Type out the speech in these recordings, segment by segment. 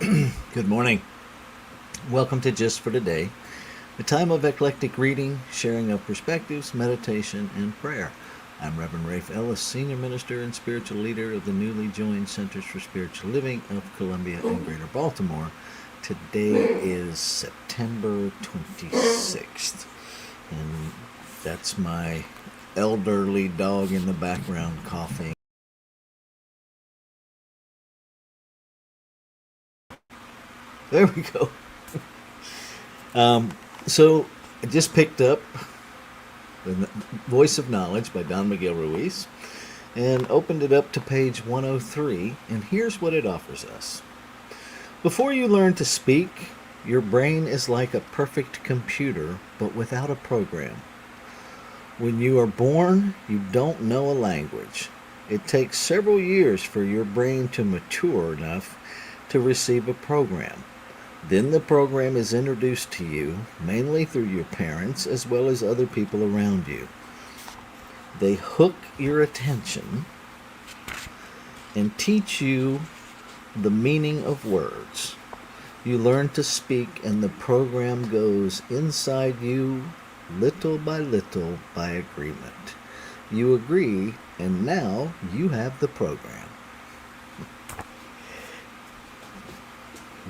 Good morning. Welcome to Just for Today, a time of eclectic reading, sharing of perspectives, meditation, and prayer. I'm Reverend Rafe Ellis, Senior Minister and Spiritual Leader of the newly joined Centers for Spiritual Living of Columbia and Greater Baltimore. Today is September 26th, and that's my elderly dog in the background coughing. There we go. So I just picked up The Voice of Knowledge by Don Miguel Ruiz and opened it up to page 103, and here's what it offers us. Before you learn to speak, your brain is like a perfect computer, but without a program. When you are born, you don't know a language. It takes several years for your brain to mature enough to receive a program. Then the program is introduced to you, mainly through your parents as well as other people around you. They hook your attention and teach you the meaning of words. You learn to speak, and the program goes inside you little by agreement. You agree, and now you have the program.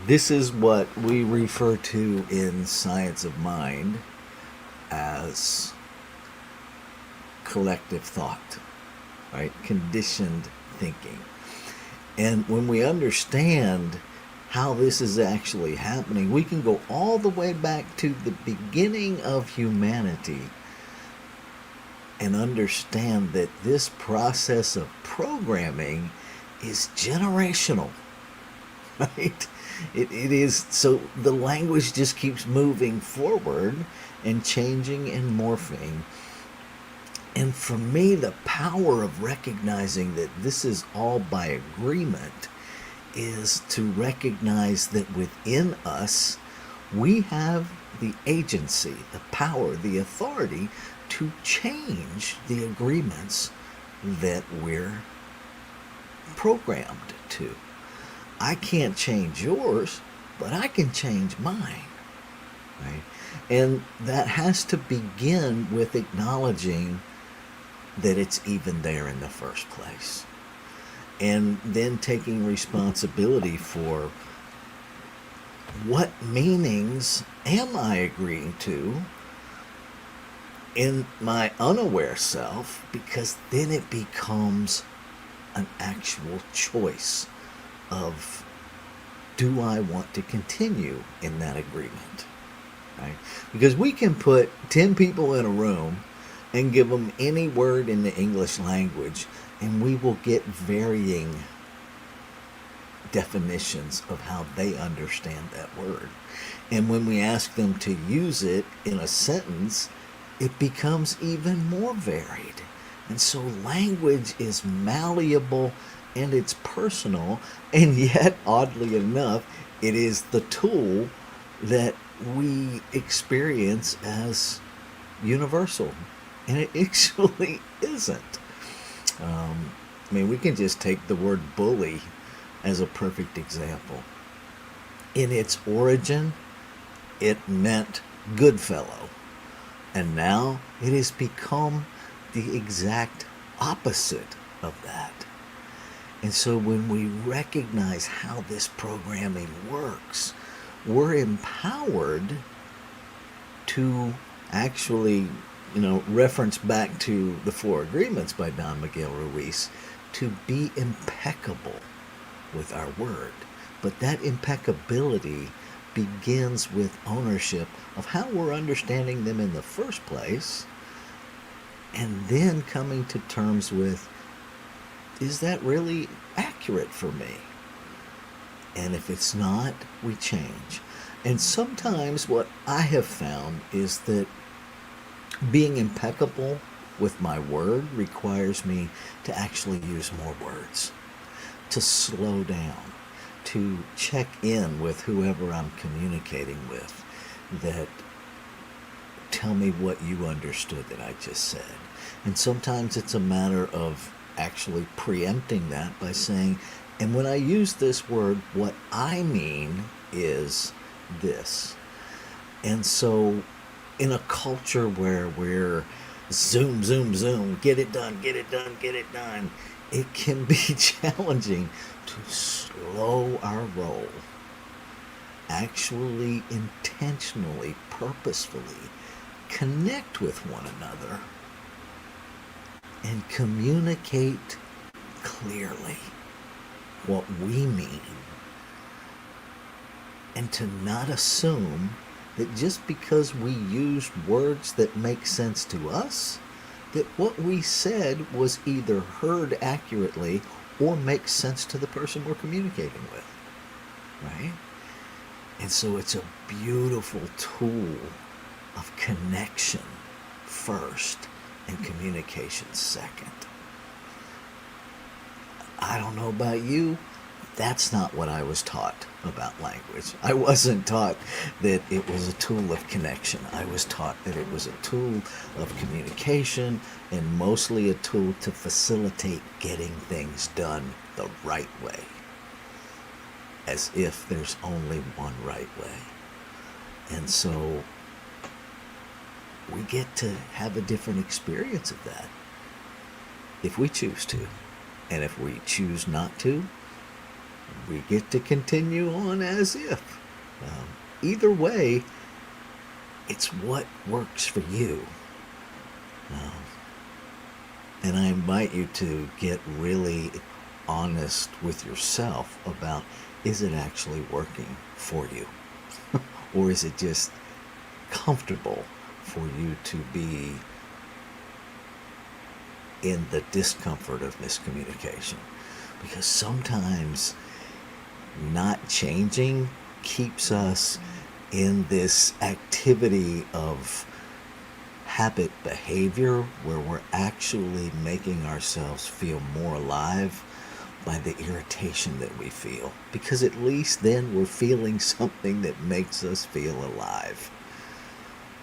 This is what we refer to in science of mind as collective thought, right? Conditioned thinking. And when we understand how this is actually happening, we can go all the way back to the beginning of humanity and understand that this process of programming is generational, right? It is, so the language just keeps moving forward and changing and morphing. And for me, the power of recognizing that this is all by agreement is to recognize that within us, we have the agency, the power, the authority to change the agreements that we're programmed to. I can't change yours, but I can change mine, right? And that has to begin with acknowledging that it's even there in the first place. And then taking responsibility for what meanings am I agreeing to in my unaware self, because then it becomes an actual choice of, do I want to continue in that agreement, right? Because we can put 10 people in a room and give them any word in the English language, and we will get varying definitions of how they understand that word. And when we ask them to use it in a sentence, it becomes even more varied. And so language is malleable and it's personal, and yet, oddly enough, it is the tool that we experience as universal. And it actually isn't. We can just take the word bully as a perfect example. In its origin, it meant good fellow. And now it has become the exact opposite of that. And so when we recognize how this programming works, we're empowered to actually, reference back to the Four Agreements by Don Miguel Ruiz, to be impeccable with our word. But that impeccability begins with ownership of how we're understanding them in the first place, and then coming to terms with, is that really accurate for me? And if it's not, we change. And sometimes what I have found is that being impeccable with my word requires me to actually use more words, to slow down, to check in with whoever I'm communicating with, that tell me what you understood that I just said. And sometimes it's a matter of actually preempting that by saying, and when I use this word, what I mean is this. And so, in a culture where we're zoom, zoom, zoom, get it done, get it done, get it done, it can be challenging to slow our roll, actually, intentionally, purposefully connect with one another and communicate clearly what we mean, and to not assume that just because we used words that make sense to us, that what we said was either heard accurately or makes sense to the person we're communicating with, right? And so it's a beautiful tool of connection first and communication second. I don't know about you, that's not what I was taught about language. I wasn't taught that it was a tool of connection. I was taught that it was a tool of communication and mostly a tool to facilitate getting things done the right way, as if there's only one right way. And so we get to have a different experience of that if we choose to. And if we choose not to, we get to continue on as if. Either way, it's what works for you. And I invite you to get really honest with yourself about, is it actually working for you? Or is it just comfortable for you to be in the discomfort of miscommunication? Because sometimes not changing keeps us in this activity of habit behavior where we're actually making ourselves feel more alive by the irritation that we feel. Because at least then we're feeling something that makes us feel alive.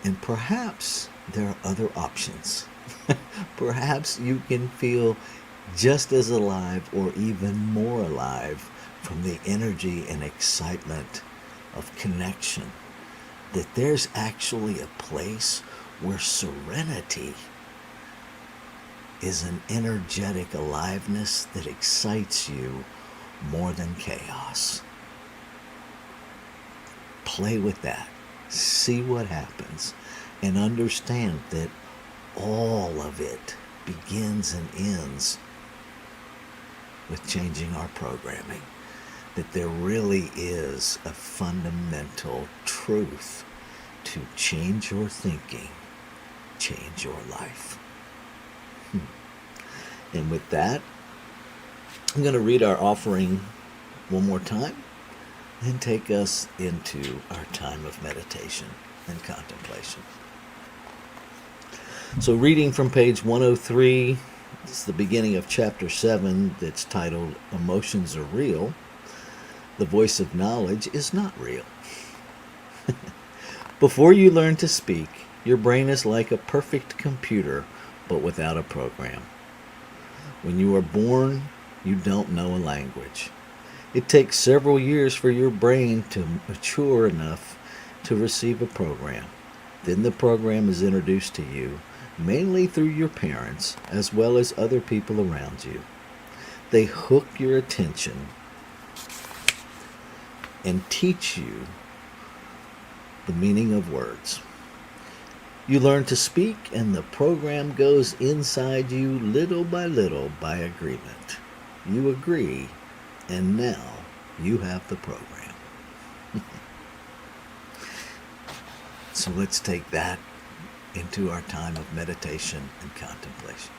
And perhaps there are other options. Perhaps you can feel just as alive or even more alive from the energy and excitement of connection. That there's actually a place where serenity is an energetic aliveness that excites you more than chaos. Play with that. See what happens. And understand that all of it begins and ends with changing our programming. That there really is a fundamental truth to change your thinking, change your life. And with that, I'm going to read our offering one more time and take us into our time of meditation and contemplation. So reading from page 103, it's the beginning of chapter 7 that's titled Emotions Are Real. The voice of knowledge is not real. Before you learn to speak, your brain is like a perfect computer, but without a program. When you are born, you don't know a language. It takes several years for your brain to mature enough to receive a program. Then the program is introduced to you, mainly through your parents, as well as other people around you. They hook your attention and teach you the meaning of words. You learn to speak, and the program goes inside you little by agreement. You agree, and now you have the program. So let's take that into our time of meditation and contemplation.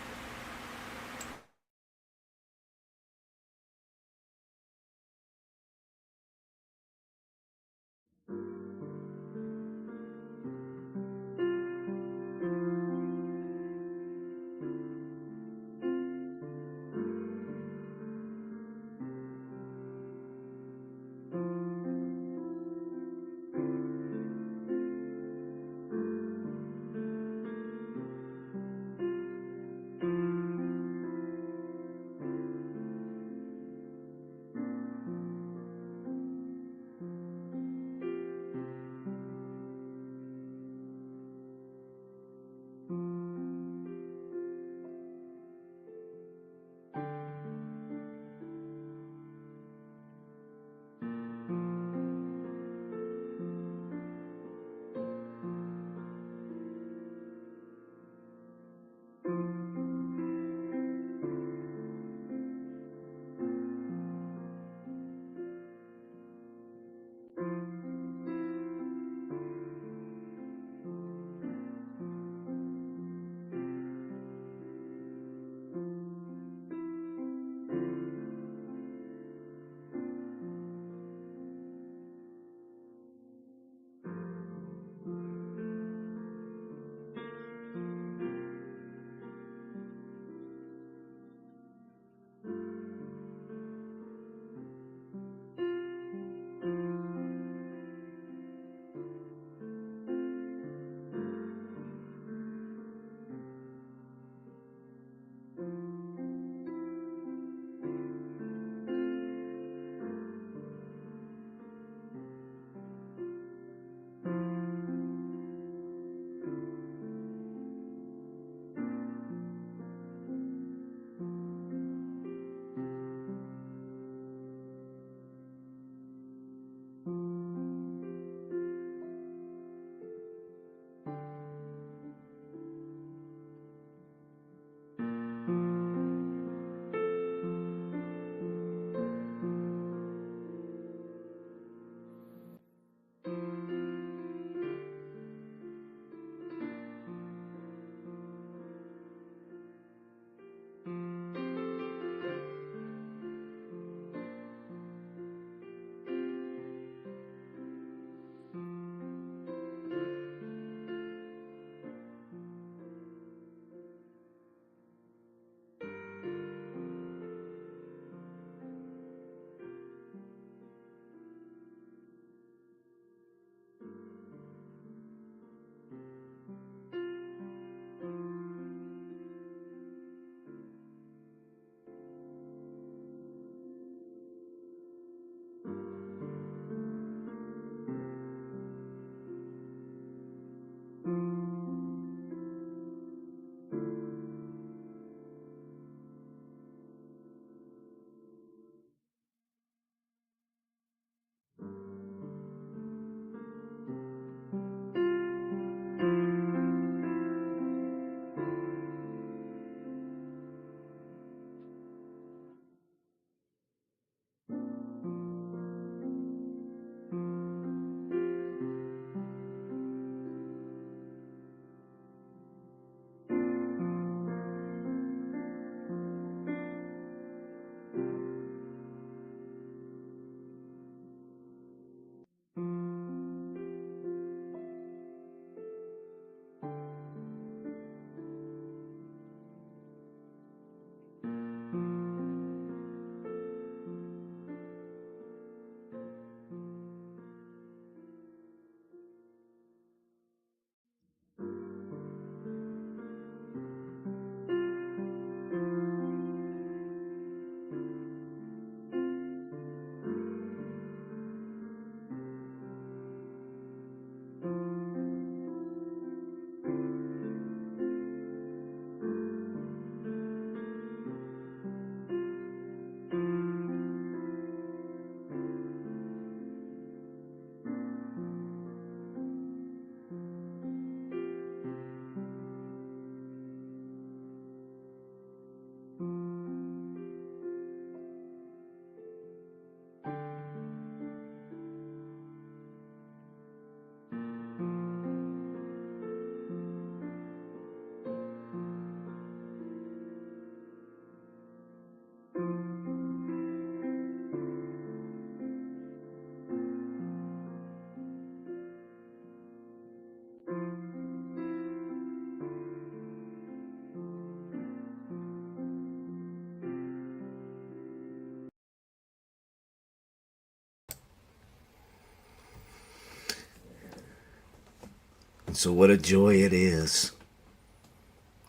And so what a joy it is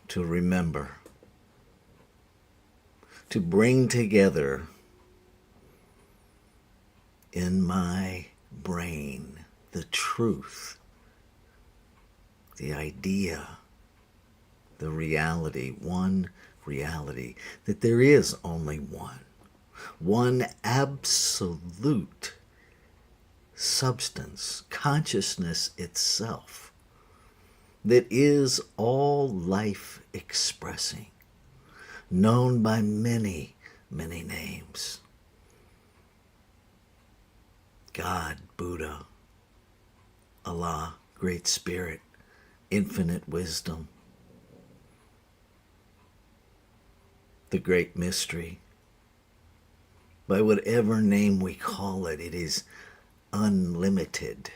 to remember, to bring together in my brain the truth, the idea, the reality, one reality, that there is only one absolute substance, consciousness itself, that is all life expressing, known by many, many names. God, Buddha, Allah, Great Spirit, infinite wisdom, the great mystery. By whatever name we call it, it is unlimited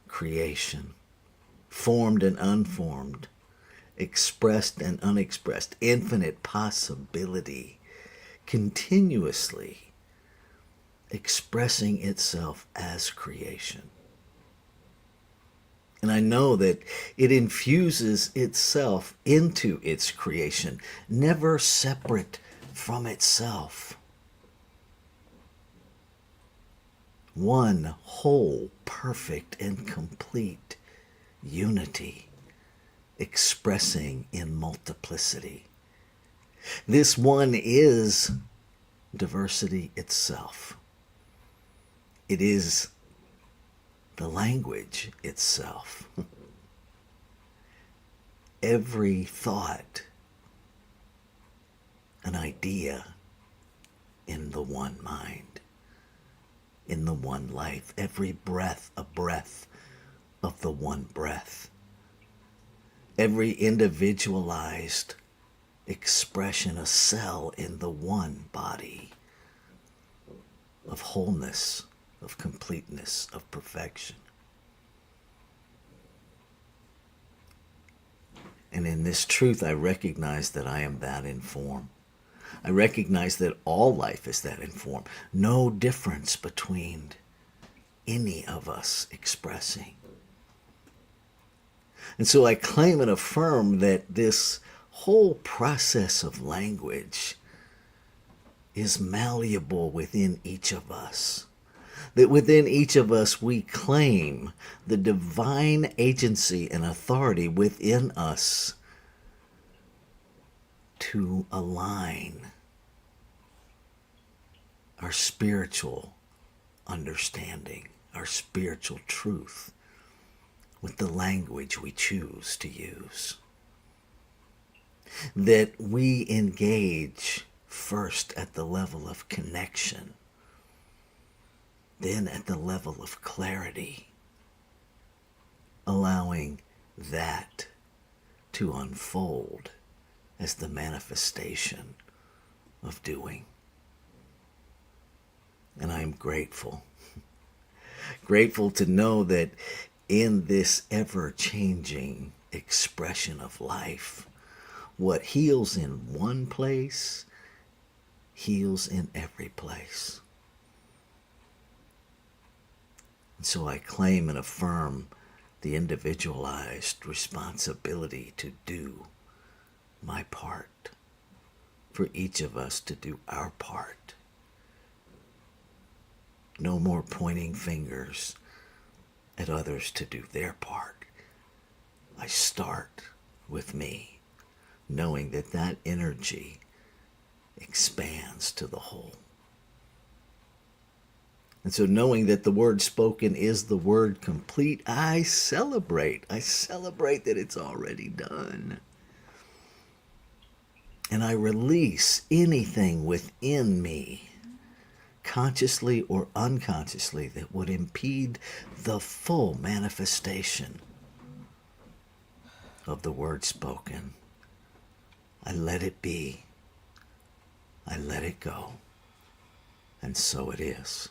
creation, formed and unformed, expressed and unexpressed, infinite possibility, continuously expressing itself as creation. And I know that it infuses itself into its creation, never separate from itself. One whole, perfect, and complete unity, expressing in multiplicity. This one is diversity itself. It is the language itself. Every thought, an idea in the one mind, in the one life. Every breath, a breath of the one breath. Every individualized expression, a cell in the one body of wholeness, of completeness, of perfection. And in this truth, I recognize that I am that in form. I recognize that all life is that in form. No difference between any of us expressing. And so I claim and affirm that this whole process of language is malleable within each of us. That within each of us we claim the divine agency and authority within us to align our spiritual understanding, our spiritual truth with the language we choose to use. That we engage first at the level of connection, then at the level of clarity, allowing that to unfold as the manifestation of doing. And I'm grateful. Grateful to know that in this ever-changing expression of life, what heals in one place heals in every place. And so I claim and affirm the individualized responsibility to do my part, for each of us to do our part. No more pointing fingers at others to do their part. I start with me, knowing that that energy expands to the whole. And so knowing that the word spoken is the word complete, I celebrate. I celebrate that it's already done. And I release anything within me, consciously or unconsciously, that would impede the full manifestation of the word spoken. I let it be. I let it go. And so it is.